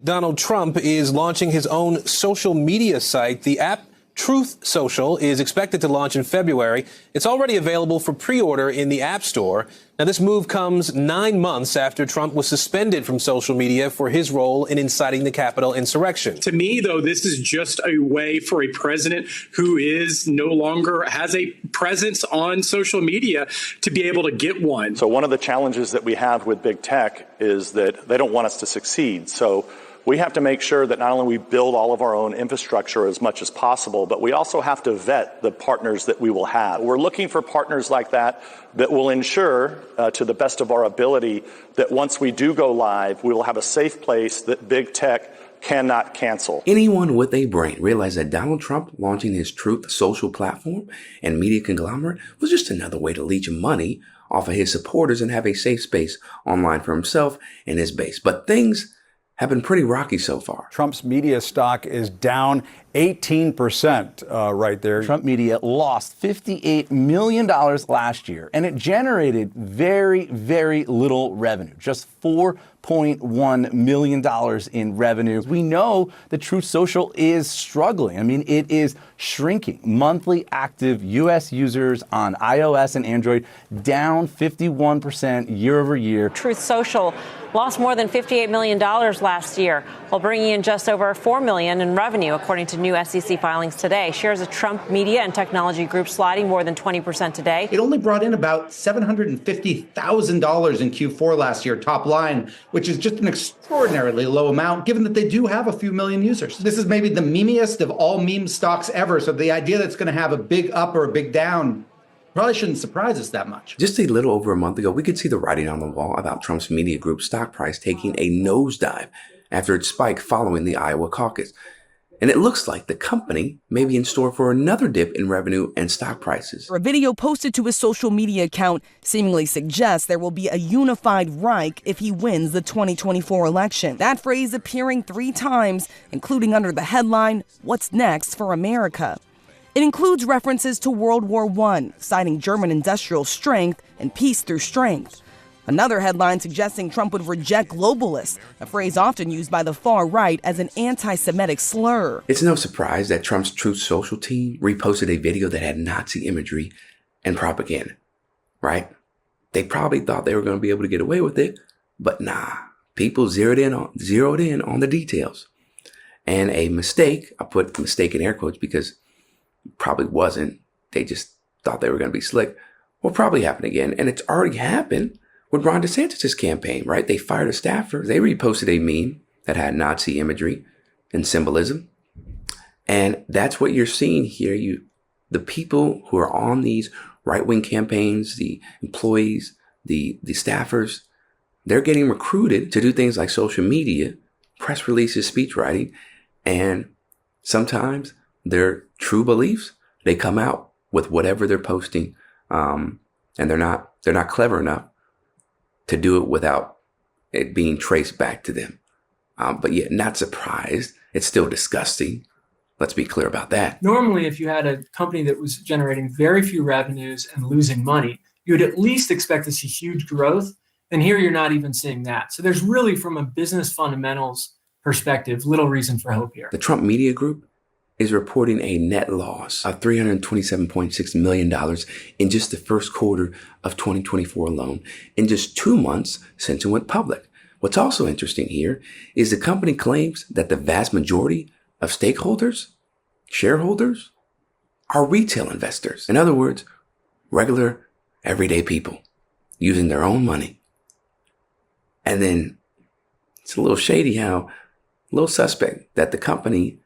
Donald Trump is launching his own social media site. The app Truth Social is expected to launch in February. It's already available for pre-order in the App Store. Now, this move comes 9 months after Trump was suspended from social media for his role in inciting the Capitol insurrection. To me, though, this is just a way for a president who is no longer has a presence on social media to be able to get one. So one of the challenges that we have with big tech is that they don't want us to succeed. So we have to make sure that not only we build all of our own infrastructure as much as possible, but we also have to vet the partners that we will have. We're looking for partners like that will ensure, to the best of our ability, that once we do go live, we will have a safe place that big tech cannot cancel. Anyone with a brain realized that Donald Trump launching his Truth Social platform and media conglomerate was just another way to leech money off of his supporters and have a safe space online for himself and his base. But things have been pretty rocky so far. Trump's media stock is down 18% right there. Trump Media lost $58 million last year, and it generated very, very little revenue, just $4.1 million in revenue. We know that Truth Social is struggling. I mean, it is shrinking. Monthly active U.S. users on iOS and Android down 51% year over year. Truth Social lost more than $58 million last year, while bringing in just over $4 million in revenue, according to new SEC filings today. Shares of Trump Media and Technology Group sliding more than 20% today. It only brought in about $750,000 in Q4 last year, top line, which is just an extraordinarily low amount, given that they do have a few million users. This is maybe the memeiest of all meme stocks ever. So the idea that it's going to have a big up or a big down probably shouldn't surprise us that much. Just a little over a month ago, we could see the writing on the wall about Trump's media group stock price taking a nosedive after its spike following the Iowa caucus. And it looks like the company may be in store for another dip in revenue and stock prices. A video posted to his social media account seemingly suggests there will be a unified Reich if he wins the 2024 election. That phrase appearing 3 times, including under the headline, "What's Next for America?" It includes references to World War I, citing German industrial strength and peace through strength. Another headline suggesting Trump would reject globalists, a phrase often used by the far right as an anti-Semitic slur. It's no surprise that Trump's Truth Social team reposted a video that had Nazi imagery and propaganda, right? They probably thought they were going to be able to get away with it, but nah, people zeroed in on the details. And a mistake, I put mistake in air quotes because probably wasn't. They just thought they were going to be slick. Will probably happen again. And it's already happened with Ron DeSantis' campaign, right? They fired a staffer. They reposted a meme that had Nazi imagery and symbolism. And that's what you're seeing here. The people who are on these right-wing campaigns, the employees, the staffers, they're getting recruited to do things like social media, press releases, speech writing, and sometimes their true beliefs, they come out with whatever they're posting, and they're not clever enough to do it without it being traced back to them. But yet, not surprised. It's still disgusting. Let's be clear about that. Normally, if you had a company that was generating very few revenues and losing money, you would at least expect to see huge growth. And here you're not even seeing that. So there's really, from a business fundamentals perspective, little reason for hope here. The Trump Media Group is reporting a net loss of $327.6 million in just the first quarter of 2024 alone, in just 2 months since it went public. What's also interesting here is the company claims that the vast majority of stakeholders, shareholders, are retail investors. In other words, regular, everyday people using their own money. And then it's a little shady how, a little suspect that the company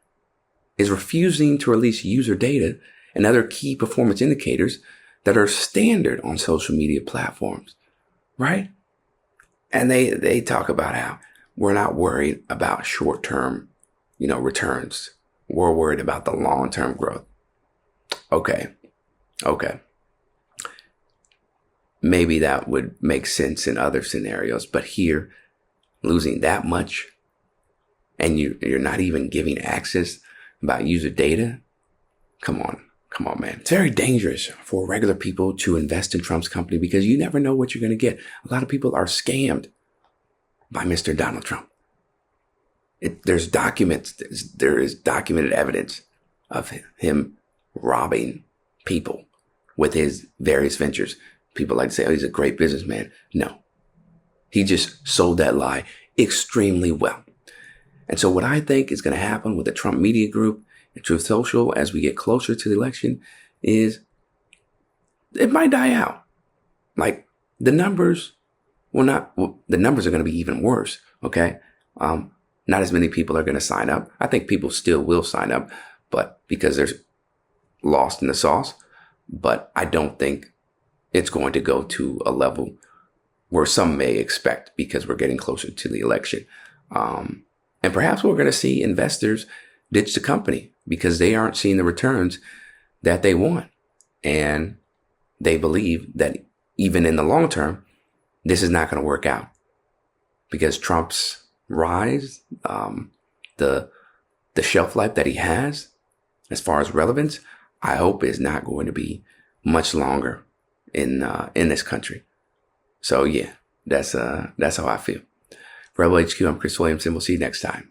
is refusing to release user data and other key performance indicators that are standard on social media platforms, right? And they talk about how we're not worried about short-term, returns. We're worried about the long-term growth. Okay. Maybe that would make sense in other scenarios, but here, losing that much, and you're not even giving access about user data? Come on, man. It's very dangerous for regular people to invest in Trump's company because you never know what you're going to get. A lot of people are scammed by Mr. Donald Trump. There's documents. There is documented evidence of him robbing people with his various ventures. People like to say, oh, he's a great businessman. No, he just sold that lie extremely well. And so what I think is going to happen with the Trump Media Group and Truth Social as we get closer to the election is it might die out. Like the numbers the numbers are going to be even worse. Okay. Not as many people are going to sign up. I think people still will sign up, but because they're lost in the sauce, but I don't think it's going to go to a level where some may expect because we're getting closer to the election. And perhaps we're going to see investors ditch the company because they aren't seeing the returns that they want. And they believe that even in the long term, this is not going to work out because Trump's rise, the shelf life that he has as far as relevance, I hope is not going to be much longer in this country. So yeah, that's how I feel. For Rebel HQ, I'm Chris Williamson. We'll see you next time.